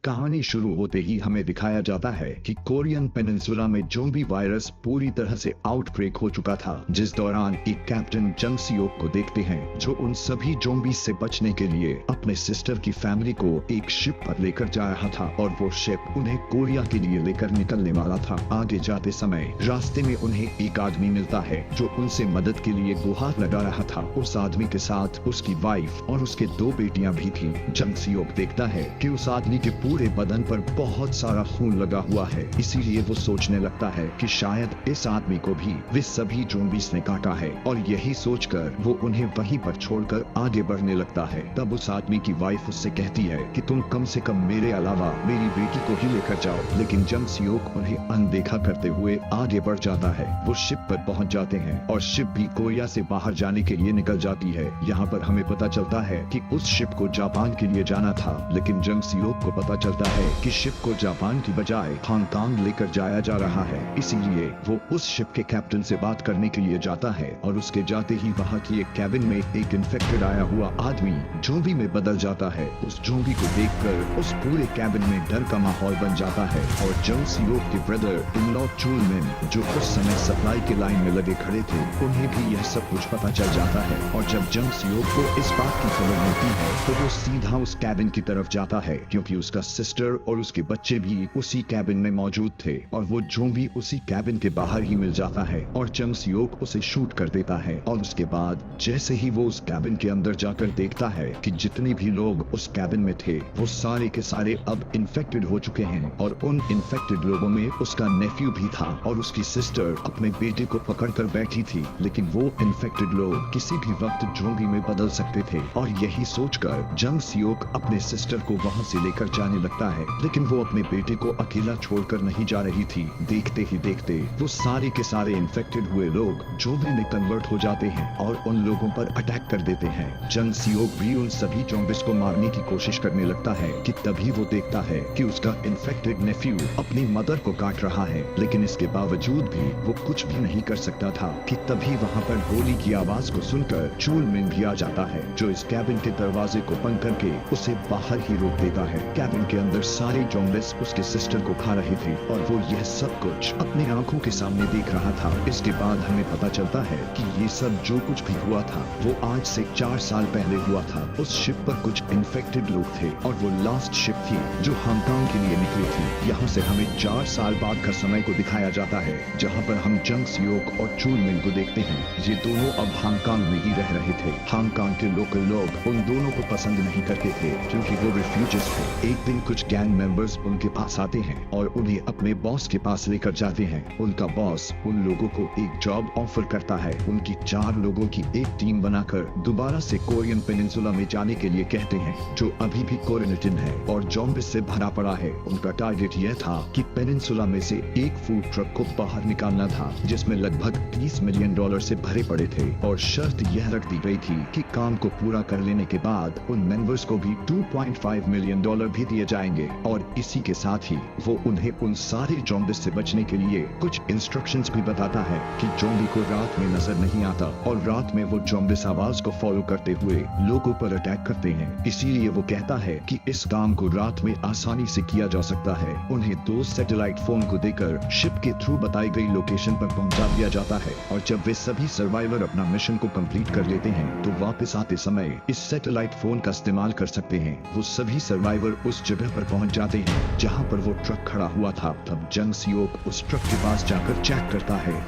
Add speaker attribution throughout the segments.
Speaker 1: कहानी शुरू होते ही हमें दिखाया जाता है कि कोरियन पेनिनसुला में ज़ोंबी वायरस पूरी तरह से आउटब्रेक हो चुका था, जिस दौरान एक कैप्टन जंग सियोक को देखते हैं जो उन सभी ज़ोंबी से बचने के लिए अपने सिस्टर की फैमिली को एक शिप पर लेकर जा रहा था और वो शिप उन्हें कोरिया के लिए लेकर निकलने वाला था। आगे जाते समय रास्ते में उन्हें एक आदमी मिलता है जो उनसे मदद के लिए गुहार लगा रहा था। उस आदमी के साथ उसकी वाइफ और उसके 2 बेटियां भी थी। जंग सियोक देखता है कि उस आदमी के पूरे बदन पर बहुत सारा खून लगा हुआ है, इसीलिए वो सोचने लगता है कि शायद इस आदमी को भी वे सभी ज़ोंबीज़ ने काटा है और यही सोचकर वो उन्हें वहीं पर छोड़कर आगे बढ़ने लगता है। तब उस आदमी की वाइफ उससे कहती है कि तुम कम से कम मेरे अलावा मेरी बेटी को ही लेकर जाओ, लेकिन जंग सियोक उन्हें अनदेखा करते हुए आगे बढ़ जाता है। वो शिप पर पहुंच जाते हैं और शिप भी कोरिया से बाहर जाने के लिए निकल जाती है। यहाँ पर हमें पता चलता है कि उस शिप को जापान के लिए जाना था, लेकिन जंग सियोक को पता चलता है कि शिप को जापान की बजाय हांगकांग लेकर जाया जा रहा है। इसीलिए वो उस शिप के कैप्टन से बात करने के लिए जाता है और उसके जाते ही वहाँ की एक कैबिन में एक इन्फेक्टेड आया हुआ आदमी ज़ोंबी में बदल जाता है। उस ज़ोंबी को देखकर उस पूरे कैबिन में डर का माहौल बन जाता है और जंग सियोक के ब्रदर इन लॉ चुलमिन, जो उस समय सप्लाई के लाइन में लगे खड़े थे, उन्हें भी यह सब कुछ पता चल जाता है। और जब जंग सियोक को इस बात की खबर मिलती है तो वो सीधा उस कैबिन की तरफ जाता है, क्योंकि उसका सिस्टर और उसके बच्चे भी उसी कैबिन में मौजूद थे और वो ज़ोंबी उसी कैबिन के बाहर ही मिल जाता है और जंग सियोक उसे शूट कर देता है। और उसके बाद जैसे ही वो उस कैबिन के अंदर जाकर देखता है कि जितने भी लोग उस कैबिन में थे वो सारे के सारे अब इन्फेक्टेड हो चुके हैं और उन इन्फेक्टेड लोगों में उसका नेफ्यू भी था और उसकी सिस्टर अपने बेटे को पकड़कर बैठी थी, लेकिन वो इन्फेक्टेड लोग किसी भी वक्त ज़ोंबी में बदल सकते थे। और यही सोचकर जंग सियोक अपने सिस्टर को वहां से लेकर जाने लगता है, लेकिन वो अपने बेटे को अकेला छोड़कर नहीं जा रही थी। देखते ही देखते वो सारे के सारे इन्फेक्टेड हुए लोग ज़ोंबी में कन्वर्ट हो जाते हैं और उन लोगों पर अटैक कर देते हैं। जंग सियोक भी उन सभी ज़ोंबीज़ को मारने की कोशिश करने लगता है कि तभी वो देखता है कि उसका इन्फेक्टेड नेफ्यू अपनी मदर को काट रहा है, लेकिन इसके बावजूद भी वो कुछ भी नहीं कर सकता था कि तभी वहाँ पर गोली की आवाज को सुनकर चुलमिन भी आ जाता है, जो इस कैबिन के दरवाजे को बंद करके उसे बाहर ही रोक देता है। कैबिन के अंदर सारे ज़ोंबीज़ उसके सिस्टर को खा रहे थे और वो यह सब कुछ अपनी आंखों के सामने देख रहा था। इसके बाद हमें पता चलता है कि ये सब जो कुछ भी हुआ था वो आज से 4 साल पहले हुआ था। उस शिप पर कुछ इन्फेक्टेड लोग थे और वो लास्ट शिप थी जो हांगकांग के लिए निकली थी। यहाँ से हमें 4 साल बाद का समय को दिखाया जाता है, जहाँ पर हम जंग सियोक और चुलमिन को देखते हैं। ये दोनों अब हांगकांग में ही रह रहे थे। हांगकांग के लोकल लोग उन दोनों को पसंद नहीं करते थे क्योंकि वो रिफ्यूजीज थे। एक दिन कुछ गैंग मेंबर्स उनके पास आते हैं और उन्हें अपने बॉस के पास लेकर जाते हैं। उनका बॉस उन लोगों को एक जॉब ऑफर करता है। उनकी 4 लोगों की एक टीम बनाकर दोबारा से कोरियन पेनिनसुला में जाने के लिए कहते हैं, जो अभी भी क्वारंटाइन है और ज़ोंबीज़ से भरा पड़ा है। उनका टारगेट यह था कि पेनिनसुला में से एक फूड ट्रक को बाहर निकालना था, जिसमें लगभग $30 मिलियन से भरे पड़े थे और शर्त यह रख दी गई थी कि काम को पूरा कर लेने के बाद उन मेंबर्स को भी $2.5 मिलियन भी दिए जाएंगे। और इसी के साथ ही वो उन्हें उन सारे ज़ोंबीज़ से बचने के लिए कुछ इंस्ट्रक्शंस भी बताता है कि ज़ोंबी को रात में नजर नहीं आता और रात में वो ज़ोंबीज़ आवाज को फॉलो करते हुए लोगों पर अटैक करते हैं। इसीलिए वो कहता है कि इस काम को रात में आसानी से किया जा सकता है। उन्हें 2 सैटेलाइट फोन को देकर शिप के थ्रू बताई गई लोकेशन पर पहुंचा दिया जाता है और जब वे सभी सर्वाइवर अपना मिशन को कंप्लीट कर लेते हैं तो वापस आते समय इस सैटेलाइट फोन का इस्तेमाल कर सकते हैं। वो सभी सर्वाइवर उस जगह पर पहुंच जाते हैं जहां पर वो ट्रक खड़ा हुआ था। तब जंग सियोक उस ट्रक के पास जाकर चेक करता है।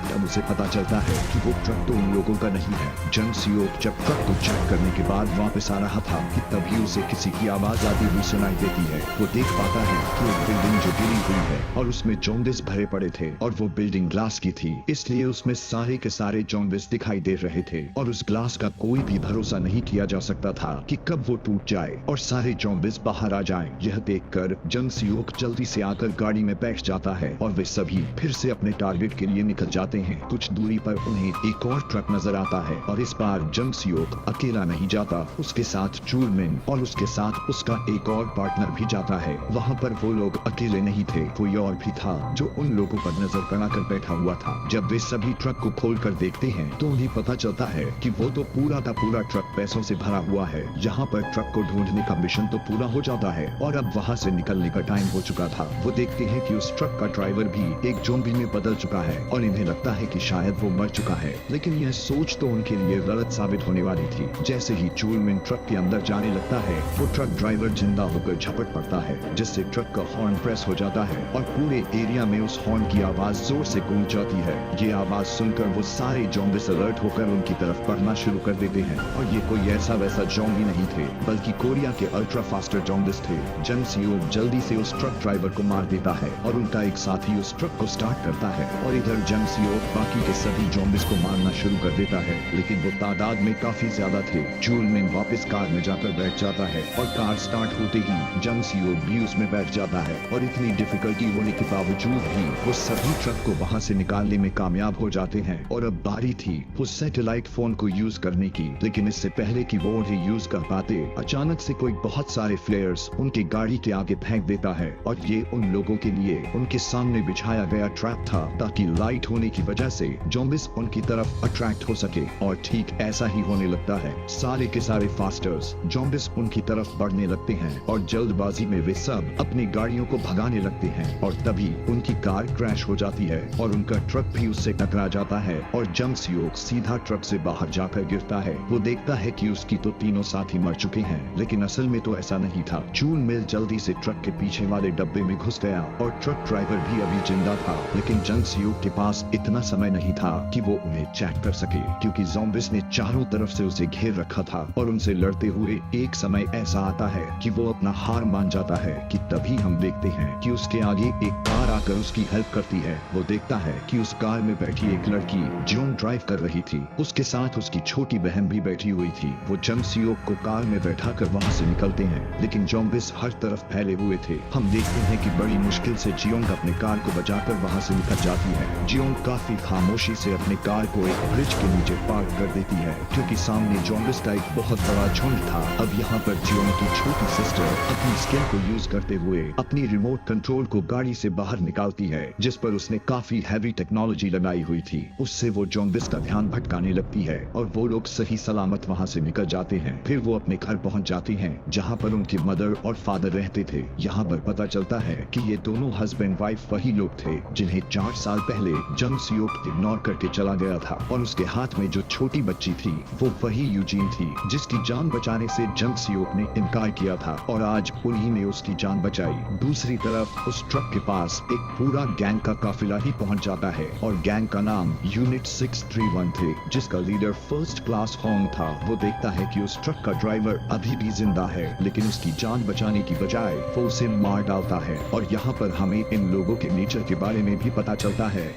Speaker 1: तब उसे पता चलता है कि वो ट्रक तो उन लोगों का नहीं है। जंग सियोक जब ट्रक को चेक करने के बाद वापस आ रहा था कि तभी उसे किसी की आवाज आती हुई सुनाई देती है। वो देख पाता है कि एक बिल्डिंग जो गिरी हुई है और उसमें ज़ोंबीज़ भरे पड़े थे और वो बिल्डिंग ग्लास की थी, इसलिए उसमें सारे के सारे ज़ोंबीज़ दिखाई दे रहे थे और उस ग्लास का कोई भी भरोसा नहीं किया जा सकता था कि कब वो टूट जाए और सारे ज़ोंबीज़ बाहर आ जाएं। यह देखकर जंग सियोक जल्दी से आकर गाड़ी में बैठ जाता है और वे सभी फिर से अपने टारगेट के लिए निकल जाते जाते हैं। कुछ दूरी पर उन्हें एक और ट्रक नजर आता है और इस बार जंग सियोक अकेला नहीं जाता, उसके साथ चूलमिन और उसके साथ उसका एक और पार्टनर भी जाता है। वहाँ पर वो लोग अकेले नहीं थे, कोई और भी था जो उन लोगों पर नजर बनाकर बैठा हुआ था। जब वे सभी ट्रक को खोल कर देखते हैं तो उन्हें पता चलता है कि वो तो पूरा का पूरा ट्रक पैसों से भरा हुआ है। यहाँ पर ट्रक को ढूंढने का मिशन तो पूरा हो जाता है और अब वहाँ से निकलने का टाइम हो चुका था। वो देखते हैं कि उस ट्रक का ड्राइवर भी एक ज़ॉम्बी में बदल चुका है और इन्हें लगता है कि शायद वो मर चुका है, लेकिन यह सोच तो उनके लिए गलत साबित होने वाली थी। जैसे ही चूलमिन ट्रक के अंदर जाने लगता है वो ट्रक ड्राइवर जिंदा होकर झपट पड़ता है, जिससे ट्रक का हॉर्न प्रेस हो जाता है और पूरे एरिया में उस हॉर्न की आवाज जोर से गूंज जाती है। ये आवाज सुनकर वो सारे ज़ॉम्बीज़ अलर्ट होकर उनकी तरफ बढ़ना शुरू कर देते हैं और ये कोई ऐसा वैसा ज़ॉम्बी नहीं थे, बल्कि कोरिया के अल्ट्रा फास्टर ज़ॉम्बीज़ थे। जंग सियोक जल्दी से उस ट्रक ड्राइवर को मार देता है और उनका एक साथी उस ट्रक को स्टार्ट करता है और इधर जंग सियोक बाकी के सभी ज़ॉम्बीज़ को मारना शुरू कर देता है, लेकिन वो तादाद में काफी ज्यादा थे। चूलमिन वापस कार में जाकर बैठ जाता है और कार स्टार्ट होते ही जंग सियोक भी उसमें बैठ जाता है और इतनी डिफिकल्टी होने के बावजूद भी वो सभी ट्रक को वहाँ से निकालने में कामयाब हो जाते हैं। और अब बारी थी उस सैटेलाइट फोन को यूज करने की, लेकिन इससे पहले कि वो उन्हें यूज कर पाते, अचानक से कोई बहुत सारे फ्लेयर्स उनकी गाड़ी के आगे फेंक देता है और ये उन लोगों के लिए उनके सामने बिछाया गया ट्रैप था ताकि लाइट होने की वजह से ज़ॉम्बीज़ उनकी तरफ अट्रैक्ट हो सके। और ठीक ऐसा ही होने लगता है। सारे के सारे फास्टर्स ज़ॉम्बीज़ उनकी तरफ बढ़ने लगते हैं और जल्दबाजी में वे सब अपनी गाड़ियों को भगाने लगते हैं और तभी उनकी कार क्रैश हो जाती है और उनका ट्रक भी उससे टकरा जाता है और जंग सियोक सीधा ट्रक से बाहर जाकर गिरता है। वो देखता है कि उसकी तो तीनों साथी मर चुके हैं, लेकिन असल में तो ऐसा नहीं था। चूलमिन जल्दी से ट्रक के पीछे वाले डब्बे में घुस गया और ट्रक ड्राइवर भी अभी जिंदा था, लेकिन जंग सियोक के पास इतना समय नहीं था कि वो उन्हें चेक कर सके, क्योंकि ज़ॉम्बीज़ ने चारों तरफ से उसे घेर रखा था और उनसे लड़ते हुए एक समय ऐसा आता है कि वो अपना हार मान जाता है कि तभी हम देखते हैं कि उसके आगे एक कार आकर उसकी हेल्प करती है। वो देखता है कि उस कार में बैठी एक लड़की जो ड्राइव कर रही थी, उसके साथ उसकी छोटी बहन भी बैठी हुई थी। वो जंग सियोक को कार में बैठाकर वहाँ से निकलते हैं, लेकिन ज़ॉम्बीज़ हर तरफ फैले हुए थे। हम देखते हैं कि बड़ी मुश्किल से जियोंग अपने कार को बचाकर वहाँ से निकल जाती है। जियोंग काफी खामोशी से अपने कार को एक ब्रिज के नीचे पार्क कर देती है, क्योंकि सामने ज़ॉम्बीज़ का एक बहुत बड़ा झुंड था। अब यहाँ पर जियोंग की छोटी सिस्टर अपनी स्किल को यूज करते हुए अपनी रिमोट कंट्रोल को गाड़ी से बाहर निकालती है, जिस पर उसने काफी हैवी टेक्नोलॉजी लगाई हुई थी। उससे वो ज़ॉम्बीज़ का ध्यान भटकाने लगती है और वो लोग सही सलामत वहाँ से निकल जाते हैं। फिर वो अपने घर पहुँच जाती हैं, जहाँ पर उनकी मदर और फादर रहते थे। यहाँ पर पता चलता है कि ये दोनों हस्बैंड वाइफ वही लोग थे जिन्हें 4 साल पहले जंग सियोक इग्नोर करके चला गया था और उसके हाथ में जो छोटी बच्ची थी वो वही यूजीन थी, जिसकी जान बचाने से जंग सियोक ने इनकार किया था और आज उन्हीं ने उसकी जान बचाई। दूसरी तरफ उस ट्रक के पास एक पूरा गैंग का काफिला ही पहुंच जाता है और गैंग का नाम यूनिट 631 थे, जिसका लीडर फर्स्ट क्लास होंग था। वो देखता है कि उस ट्रक का ड्राइवर अभी भी जिंदा है, लेकिन उसकी जान बचाने की बजाय वो उसे मार डालता है। और यहाँ पर हमें इन लोगों के नेचर के बारे में भी पता चलता है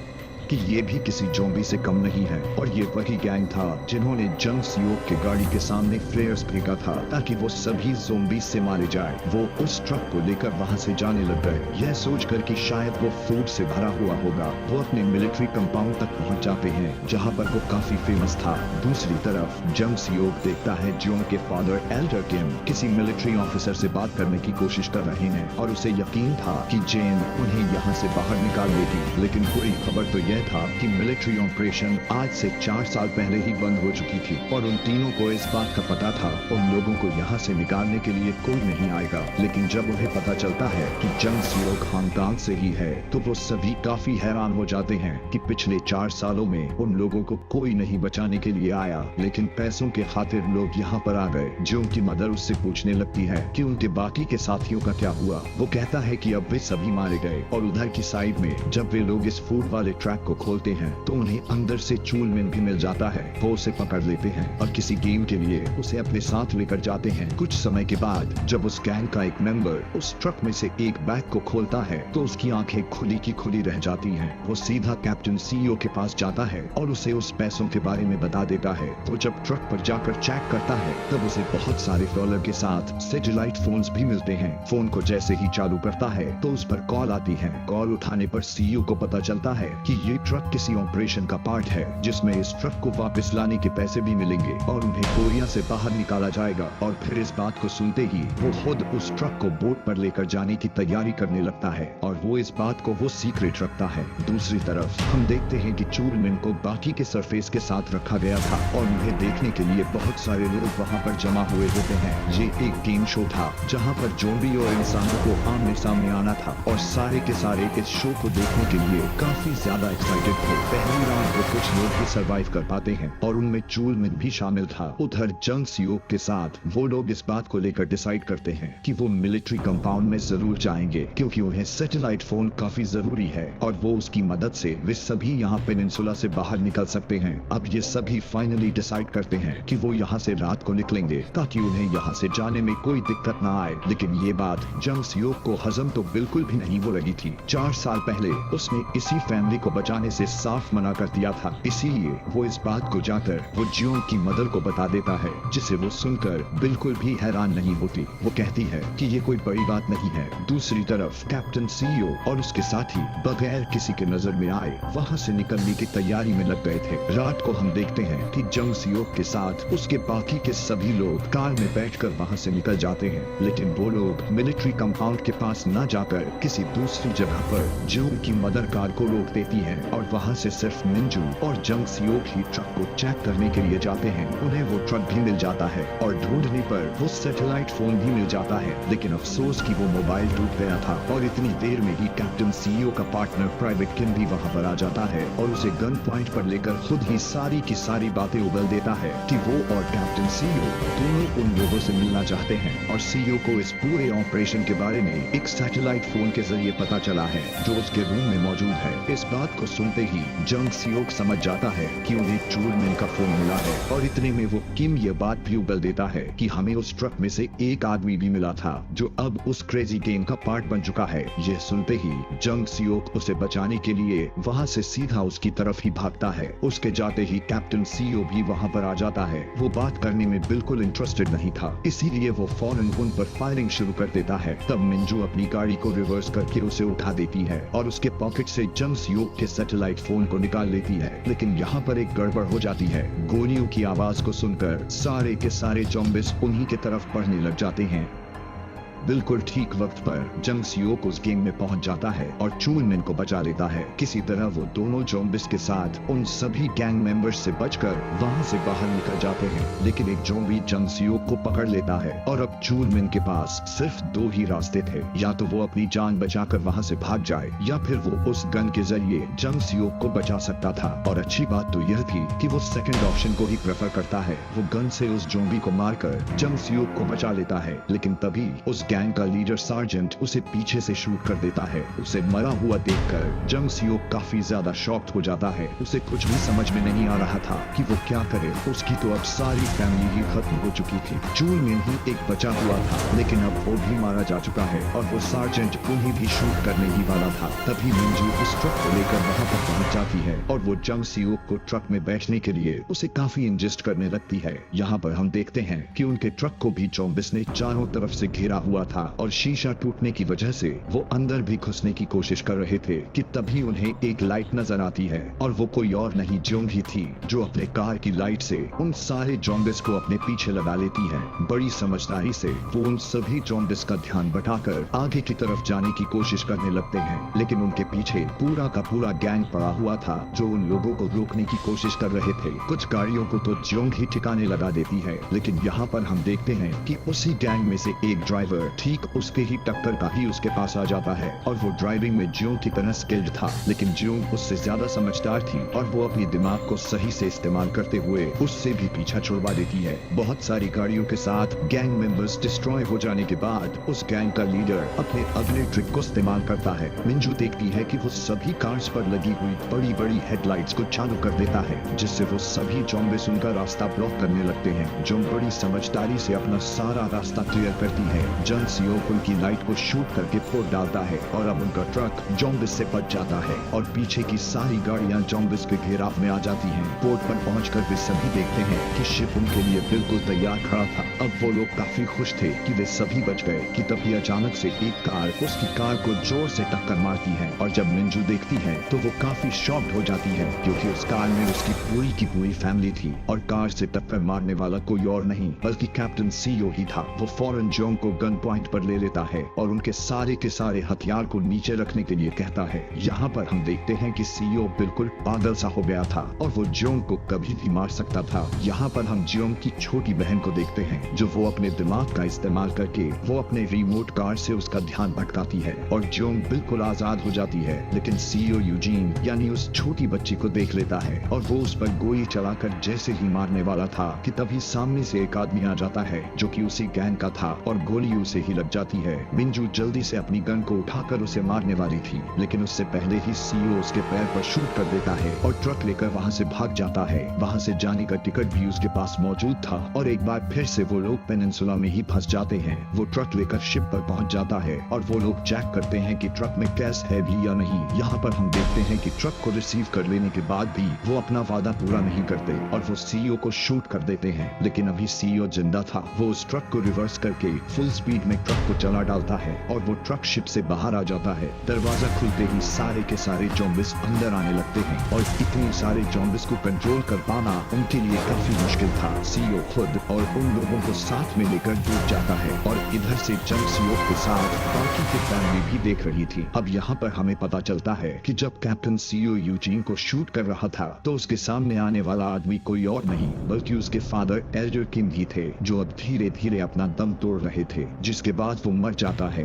Speaker 1: कि ये भी किसी ज़ॉम्बी से कम नहीं है और ये वही गैंग था जिन्होंने जंग सियोक के गाड़ी के सामने फ्लेयर्स फेंका था ताकि वो सभी ज़ॉम्बी से मारे जाए। वो उस ट्रक को लेकर वहाँ से जाने लग गए, यह सोचकर कि शायद वो फूड से भरा हुआ होगा। वो अपने मिलिट्री कंपाउंड तक पहुँच जाते हैं जहाँ पर वो काफी फेमस था। दूसरी तरफ जंग सियोक देखता है जियोंग के फादर एल्डर किम किसी मिलिट्री ऑफिसर से बात करने की कोशिश कर रहे हैं और उसे यकीन था कि जेन उन्हें यहाँ से बाहर निकाल देगी, लेकिन बुरी खबर तो था कि मिलिट्री ऑपरेशन आज से 4 साल पहले ही बंद हो चुकी थी और उन तीनों को इस बात का पता था उन लोगों को यहाँ से निकालने के लिए कोई नहीं आएगा। लेकिन जब उन्हें पता चलता है कि जंग सियोक खानदान से ही है तो वो सभी काफी हैरान हो जाते हैं कि पिछले 4 सालों में उन लोगों को कोई नहीं बचाने के लिए आया, लेकिन पैसों के खातिर लोग यहाँ पर आ गए। जो उनकी मदर उससे पूछने लगती है कि उनके बाकी के साथियों का क्या हुआ। वो कहता है कि अब वे सभी मारे गए और उधर की साइड में जब वे लोग इस फूड वाले ट्रैक को खोलते हैं तो उन्हें अंदर से चूलमिन भी मिल जाता है। वो उसे पकड़ लेते हैं और किसी गेम के लिए उसे अपने साथ लेकर जाते हैं। कुछ समय के बाद जब उस गैंग का एक मेंबर उस ट्रक में से एक बैग को खोलता है तो उसकी आंखें खुली की खुली रह जाती हैं। वो सीधा कैप्टन सीईओ के पास जाता है और उसे उस पैसों के बारे में बता देता है। वो जब ट्रक पर जाकर चेक करता है तब उसे बहुत सारे डॉलर के साथ सैटेलाइट फोन्स भी मिलते हैं। फोन को जैसे ही चालू करता है तो उस पर कॉल आती है। कॉल उठाने पर सीईओ को पता चलता है कि ये ये ट्रक किसी ऑपरेशन का पार्ट है जिसमें इस ट्रक को वापस लाने के पैसे भी मिलेंगे और उन्हें कोरिया से बाहर निकाला जाएगा। और फिर इस बात को सुनते ही वो खुद उस ट्रक को बोट पर लेकर जाने की तैयारी करने लगता है और वो इस बात को वो सीक्रेट रखता है। दूसरी तरफ हम देखते हैं कि चूलमिन को बाकी के सरफेस के साथ रखा गया था और उन्हें देखने के लिए बहुत सारे लोग वहाँ पर जमा हुए होते हैं। ये एक गेम शो था जहाँ पर ज़ॉम्बी और इंसानों को आमने सामने आना था और सारे के सारे इस शो को देखने के लिए काफी ज्यादा एक्साइटेड थे। पहली राउंड को कुछ लोग ही सरवाइव कर पाते हैं और उनमें चूलमिन भी शामिल था। उधर जंग सियोक के साथ वो लोग इस बात को लेकर डिसाइड करते हैं कि वो मिलिट्री कंपाउंड में जरूर जाएंगे क्योंकि उन्हें सैटेलाइट फोन काफी जरूरी है और वो उसकी मदद से वे सभी यहाँ पेनिनसुला से बाहर निकल सकते हैं। अब ये सभी फाइनली डिसाइड करते हैं कि वो यहाँ से रात को निकलेंगे ताकि उन्हें यहाँ से जाने में कोई दिक्कत ना आए। लेकिन ये बात जंग सियोक को हजम तो बिल्कुल भी नहीं हो रही थी। 4 साल पहले उसने इसी फैमिली को बचाने से साफ मना कर दिया था, इसीलिए वो इस बात को जाकर वो जियोंग की मदर को बता देता है जिसे वो सुनकर बिल्कुल भी हैरान नहीं होती। वो कहती है कि ये कोई बड़ी बात नहीं है। दूसरी तरफ कैप्टन सीईओ और उसके साथी बगैर किसी के नजर में आए वहाँ से निकलने की तैयारी में लग गए थे। रात को हम देखते हैं कि जंग सियोक के साथ उसके बाकी के सभी लोग कार में बैठकर वहाँ से निकल जाते हैं, लेकिन वो लोग मिलिट्री कंपाउंड के पास न जाकर किसी दूसरी जगह पर जियोंग की मदर कार को रोक देती है और वहाँ से सिर्फ मिंजू और जंग सियोक ही ट्रक को चेक करने के लिए जाते हैं। उन्हें वो ट्रक भी मिल जाता है और ढूंढने पर वो सैटेलाइट फोन भी मिल जाता है, लेकिन अफसोस कि वो मोबाइल टूट गया था और इतनी देर में ही कैप्टन सीईओ का पार्टनर प्राइवेट किम भी वहाँ पर आ जाता है और उसे गन पॉइंट पर लेकर खुद ही सारी की सारी बातें उगल देता है कि वो और कैप्टन सीईओ दोनों उन लोगों से मिलना चाहते हैं और सीईओ को इस पूरे ऑपरेशन के बारे में एक सैटेलाइट फोन के जरिए पता चला है जो उसके रूम में मौजूद है। इस बात को सुनते ही जंग सियोक समझ जाता है कि उन्हें चूलमिन का फोन मिला है और इतने में वो किम ये बात भी उगल देता है कि हमें उस ट्रक में से एक आदमी भी मिला था जो अब उस क्रेजी गेम का पार्ट बन चुका है। ये सुनते ही जंग सियोक उसे बचाने के लिए वहाँ से सीधा उसकी तरफ ही भागता है। उसके जाते ही कैप्टन सीईओ भी वहाँ पर आ जाता है। वो बात करने में बिल्कुल इंटरेस्टेड नहीं था, इसीलिए वो फौरन उन पर फायरिंग शुरू कर देता है। तब मिंजू अपनी गाड़ी को रिवर्स करके उसे उठा देती है और उसके पॉकेट से जंग सियोक के सैटेलाइट फोन को निकाल लेती है। लेकिन यहाँ पर एक गड़बड़ हो जाती है। गोलियों की आवाज को सुनकर सारे के सारे ज़ॉम्बीज़ उन्हीं के तरफ बढ़ने लग जाते हैं। बिल्कुल ठीक वक्त पर जंग सियोक उस गेम में पहुंच जाता है और चूलमिन को बचा लेता है। किसी तरह वो दोनों ज़ॉम्बीज़ के साथ उन सभी गैंग मेंबर्स से बचकर वहां से बाहर निकल जाते हैं, लेकिन एक ज़ॉम्बी जंग सियोक को पकड़ लेता है और अब चूलमिन के पास सिर्फ 2 ही रास्ते थे, या तो वो अपनी जान बचाकर वहां से भाग जाए या फिर वो उस गन के जरिए जंग सियोक को बचा सकता था। और अच्छी बात तो यह थी कि वो सेकंड ऑप्शन को ही प्रेफर करता है। वो गन से उस ज़ॉम्बी को मारकर जंग सियोक को बचा लेता है, लेकिन तभी उस गैंग का लीडर सार्जेंट उसे पीछे से शूट कर देता है। उसे मरा हुआ देखकर जंग सियोक काफी ज्यादा शॉक्ड हो जाता है। उसे कुछ भी समझ में नहीं आ रहा था कि वो क्या करे। उसकी तो अब सारी फैमिली ही खत्म हो चुकी थी। चूलमिन ही एक बचा हुआ था, लेकिन अब वो भी मारा जा चुका है और वो सार्जेंट उन्हें भी शूट करने ही वाला था। तभी मिंजू उस ट्रक को लेकर वहाँ पर पहुँच जाती है और वो जंग सियोक को ट्रक में बैठने के लिए उसे काफी इंजेस्ट करने लगती है। यहाँ पर हम देखते हैं कि उनके ट्रक को भी ज़ॉम्बीज़ ने चारों तरफ से घेरा हुआ था और शीशा टूटने की वजह से वो अंदर भी घुसने की कोशिश कर रहे थे कि तभी उन्हें एक लाइट नजर आती है और वो कोई और नहीं जियोंग ही थी जो अपने कार की लाइट से उन सारे ज़ॉम्बीज़ को अपने पीछे लगा लेती है। बड़ी समझदारी से वो उन सभी ज़ॉम्बीज़ का ध्यान बटाकर आगे की तरफ जाने की कोशिश करने लगते हैं, लेकिन उनके पीछे पूरा का पूरा गैंग पड़ा हुआ था जो उन लोगों को रोकने की कोशिश कर रहे थे। कुछ गाड़ियों को तो जियोंग ही ठिकाने लगा देती है, लेकिन यहाँ पर हम देखते हैं कि उसी गैंग में से एक ड्राइवर ठीक उसके ही टक्कर का ही उसके पास आ जाता है और वो ड्राइविंग में जियोंग की तरह स्किल्ड था, लेकिन जियोंग उससे ज्यादा समझदार थी और वो अपने दिमाग को सही से इस्तेमाल करते हुए उससे भी पीछा छुड़वा देती है। बहुत सारी गाड़ियों के साथ गैंग मेंबर्स डिस्ट्रॉय हो जाने के बाद उस गैंग का लीडर अपने अगले ट्रिक को इस्तेमाल करता है। मिंजू देखती है कि वो सभी कार्स पर लगी हुई बड़ी बड़ी हेडलाइट्स को चालू कर देता है, जिससे वो सभी ज़ॉम्बीज़ उनका रास्ता ब्लॉक करने लगते हैं। जो बड़ी समझदारी से अपना सारा रास्ता क्लियर करती है। जंग सियोक उनकी लाइट को शूट करके फोड़ डालता है और अब उनका ट्रक ज़ॉम्बिस से बच जाता है और पीछे की सारी गाड़ियां ज़ॉम्बिस के घेराव में आ जाती हैं। पोर्ट पर पहुंचकर वे सभी देखते हैं कि शिप उनके लिए बिल्कुल तैयार खड़ा था। अब वो लोग काफी खुश थे कि वे सभी बच गए कि तभी अचानक से एक कार उसकी कार को जोर से टक्कर मारती है और जब मिंजू देखती है तो वो काफी शॉक्ड हो जाती है क्योंकि उस कार में उसकी पूरी की पूरी फैमिली थी और कार से टक्कर मारने वाला कोई और नहीं बल्कि कैप्टन सीओ ही था। वो फौरन जोंग को गन पॉइंट पर ले लेता है और उनके सारे के सारे हथियार को नीचे रखने के लिए कहता है। यहाँ पर हम देखते हैं कि सीओ बिल्कुल पागल सा हो गया था और वो जोंग को कभी भी मार सकता था। यहाँ पर हम जोंग की छोटी बहन को देखते हैं जो वो अपने दिमाग का इस्तेमाल करके वो अपने रिमोट कार से उसका ध्यान भटकाती है और जोंग बिल्कुल आजाद हो जाती है। लेकिन सीओ यूजीन यानी उस छोटी बच्ची को देख लेता है और वो उस पर गोली चलाकर जैसे ही मारने वाला था कि तभी सामने से एक आदमी आ जाता है जो कि उसी गैंग का था और गोली उसे ही लग जाती है। मिंजू जल्दी से अपनी गन को उठाकर उसे मारने वाली थी लेकिन उससे पहले ही सीओ उसके पैर पर शूट कर देता है और ट्रक लेकर वहाँ से भाग जाता है। वहाँ से जाने का टिकट भी उसके पास मौजूद था और एक बार फिर से वो लोग पेनिनसुला में ही फंस जाते हैं। वो ट्रक लेकर शिप पर पहुंच जाता है और वो लोग चेक करते हैं कि ट्रक में गैस है भी या नहीं। यहाँ पर हम देखते हैं कि ट्रक को रिसीव कर लेने के बाद भी वो अपना वादा पूरा नहीं करते और वो सीईओ को शूट कर देते हैं। लेकिन अभी सीईओ जिंदा था। वो उस ट्रक को रिवर्स करके फुल स्पीड में ट्रक को चला डालता है और वो ट्रक शिप से बाहर आ जाता है। दरवाजा खुलते ही सारे के सारे ज़ॉम्बिस अंदर आने लगते हैं और इतने सारे ज़ॉम्बिस को कंट्रोल कर पाना उनके लिए काफी मुश्किल था। सीईओ खुद और उन लोगों को साथ में लेकर डूब जाता है और इधर से जंग सियोक के साथ बाकी की फैमिली भी देख रही थी। अब यहाँ पर हमें पता चलता है कि जब कैप्टन सीईओ यूजीन को शूट कर रहा था तो उसके सामने आने वाला आदमी कोई और नहीं बल्कि उसके फादर एल्डर किम ही थे जो अब धीरे धीरे अपना दम तोड़ रहे थे, जिसके बाद वो मर जाता है।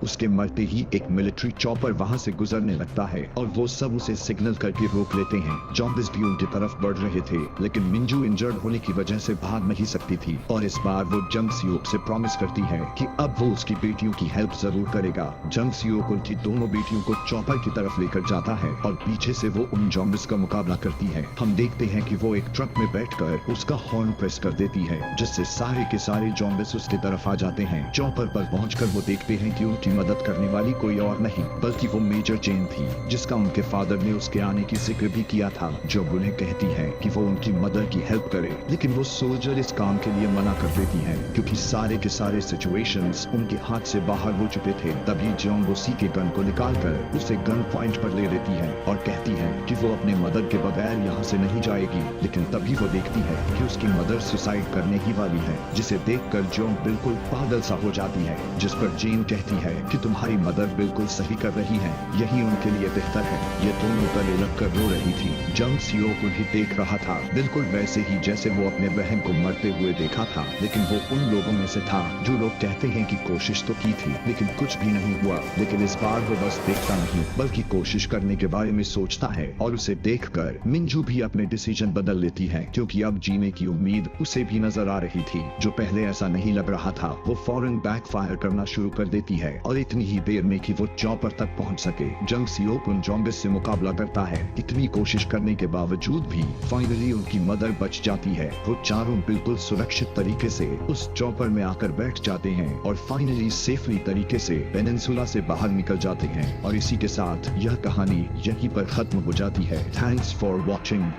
Speaker 1: उसके मरते ही एक मिलिट्री चॉपर वहां से गुजरने लगता है और वो सब उसे सिग्नल करके रोक लेते हैं। ज़ॉम्बिस भी उनकी तरफ बढ़ रहे थे लेकिन मिंजू इंजर्ड होने की वजह से भाग नहीं सकती थी और इस बार वो जंग सियोक से प्रॉमिस करती है कि अब वो उसकी बेटियों की हेल्प जरूर करेगा। जंग सियोक उनकी दोनों बेटियों को चॉपर की तरफ लेकर जाता है और पीछे से वो उन ज़ॉम्बिस का मुकाबला करती है। हम देखते हैं कि वो एक ट्रक में बैठकर उसका हॉर्न प्रेस कर देती है जिससे सारे के सारे ज़ॉम्बिस उसकी तरफ आ जाते हैं। चॉपर पर पहुंचकर वो देखते हैं कि उनकी मदद करने वाली कोई और नहीं बल्कि वो मेजर जेन थी जिसका उनके फादर ने उसके आने की जिक्र भी किया था, जो उन्हें कहती है कि वो उनकी मदर की हेल्प करे। लेकिन वो सोल्जर इस काम के लिए मना कर देती है क्योंकि सारे के सारे सिचुएशंस उनके हाथ से बाहर हो चुके थे। तभी जोंग उसी के गन को निकालकर उसे गन पॉइंट पर ले लेती है और कहती है कि वो अपने मदर के बगैर यहाँ से नहीं जाएगी। लेकिन तभी वो देखती है कि उसकी मदर सुसाइड करने ही वाली है, जिसे देखकर जोंग बिल्कुल पागल सा हो जाती है, जिस पर जेन कहती है कि तुम्हारी मदर बिल्कुल सही कर रही है, यही उनके लिए बेहतर है। ये दोनों गले लगकर रो रही थी। जंग सियोक को भी देख रहा था बिल्कुल वैसे ही जैसे वो अपने बहन को मरते हुए देखा था, लेकिन वो उन लोगों में से था जो लोग कहते हैं कि कोशिश तो की थी लेकिन कुछ भी नहीं हुआ। लेकिन इस बार वो बस देखता नहीं बल्कि कोशिश करने के बारे में सोचता है और उसे देखकर मिंजू भी अपने डिसीजन बदल लेती है क्योंकि अब जीने की उम्मीद उसे भी नजर आ रही थी। जो पहले ऐसा नहीं लग रहा था वो फौरन बैकफायर करना शुरू कर देती है और इतनी ही देर में कि वो चॉपर तक पहुंच सके। जंग सियोक उन ज़ॉम्बिस से मुकाबला करता है। इतनी कोशिश करने के बावजूद भी फाइनली उनकी मदर बच जाती है। वो चारों बिल्कुल सुरक्षित तरीके से उस चॉपर में आकर बैठ जाते हैं और फाइनली सेफली तरीके से पेनिनसुला से बाहर निकल जाते हैं। और इसी के साथ यह कहानी यहीं पर खत्म हो जाती है। Thanks for watching.